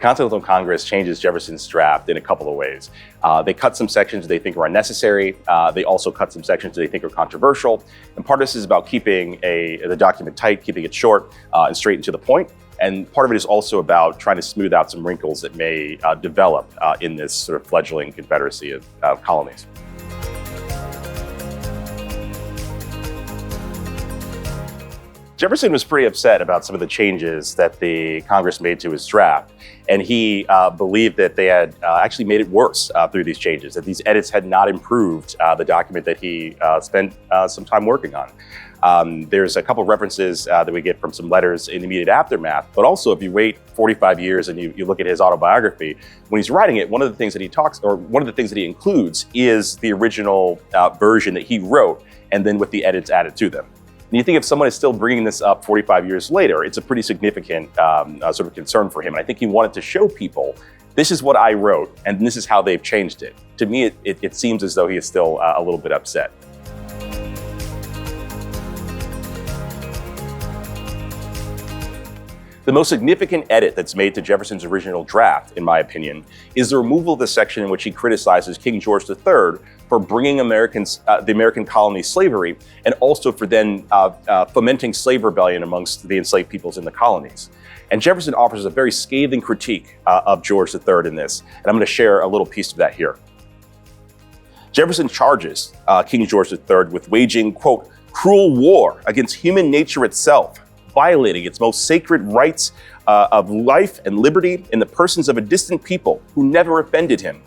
Continental Congress changes Jefferson's draft in a couple of ways. They cut some sections they think are unnecessary. They also cut some sections they think are controversial. And part of this is about keeping the document tight, keeping it short and straight and to the point. And part of it is also about trying to smooth out some wrinkles that may develop in this sort of fledgling confederacy of colonies. Jefferson was pretty upset about some of the changes that the Congress made to his draft, and he believed that they had actually made it worse through these changes, that these edits had not improved the document that he spent some time working on. There's a couple of references that we get from some letters in the immediate aftermath, but also if you wait 45 years and you look at his autobiography, when he's writing it, one of the things that he includes is the original version that he wrote, and then with the edits added to them. And you think if someone is still bringing this up 45 years later, it's a pretty significant sort of concern for him. And I think he wanted to show people, this is what I wrote, and this is how they've changed it. To me, it seems as though he is still a little bit upset. The most significant edit that's made to Jefferson's original draft, in my opinion, is the removal of the section in which he criticizes King George III for bringing the American colony slavery, and also for then fomenting slave rebellion amongst the enslaved peoples in the colonies. And Jefferson offers a very scathing critique of George III in this, and I'm going to share a little piece of that here. Jefferson charges King George III with waging, quote, cruel war against human nature itself, violating its most sacred rights of life and liberty in the persons of a distant people who never offended him,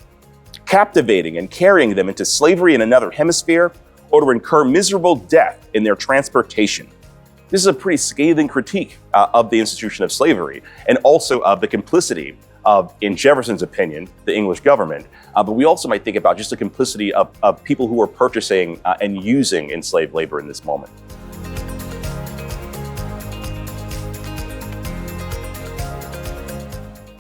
captivating and carrying them into slavery in another hemisphere, or to incur miserable death in their transportation. This is a pretty scathing critique of the institution of slavery, and also of the complicity of, in Jefferson's opinion, the English government. But we also might think about just the complicity of people who are purchasing and using enslaved labor in this moment.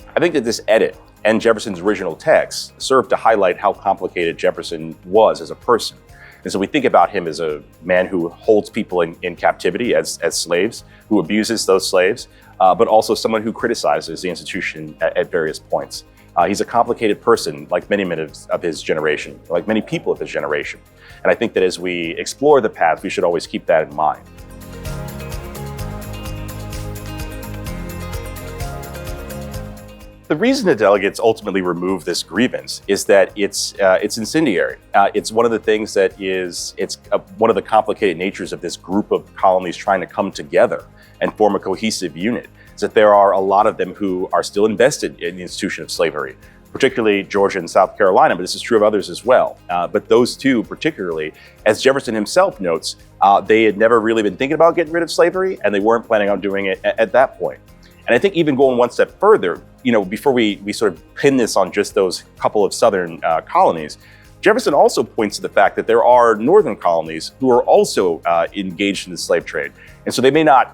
I think that this edit and Jefferson's original text served to highlight how complicated Jefferson was as a person. And so we think about him as a man who holds people in captivity as slaves, who abuses those slaves, but also someone who criticizes the institution at various points. He's a complicated person, like many of his generation, like many people of his generation. And I think that as we explore the path, we should always keep that in mind. The reason the delegates ultimately remove this grievance is that it's incendiary. It's one of the things that one of the complicated natures of this group of colonies trying to come together and form a cohesive unit, is that there are a lot of them who are still invested in the institution of slavery, particularly Georgia and South Carolina, but this is true of others as well. But those two particularly, as Jefferson himself notes, they had never really been thinking about getting rid of slavery, and they weren't planning on doing it at that point. And I think even going one step further, before we sort of pin this on just those couple of southern colonies, Jefferson also points to the fact that there are northern colonies who are also engaged in the slave trade. And so they may not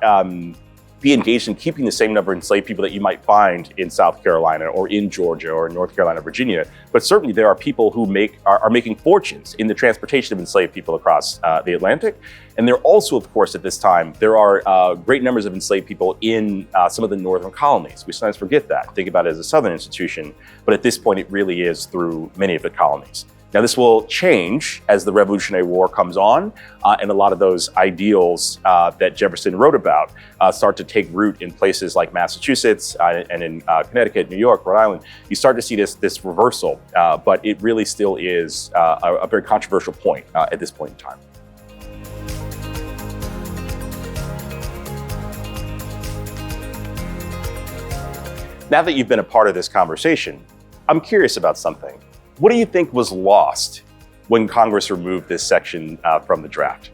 be engaged in keeping the same number of enslaved people that you might find in South Carolina or in Georgia or in North Carolina, Virginia. But certainly there are people who are making fortunes in the transportation of enslaved people across the Atlantic. And there also, of course, at this time, there are great numbers of enslaved people in some of the northern colonies. We sometimes forget that, think about it as a southern institution, but at this point it really is through many of the colonies. Now, this will change as the Revolutionary War comes on, and a lot of those ideals that Jefferson wrote about start to take root in places like Massachusetts and in Connecticut, New York, Rhode Island. You start to see this reversal, but it really still is a very controversial point at this point in time. Now that you've been a part of this conversation, I'm curious about something. What do you think was lost when Congress removed this section from the draft?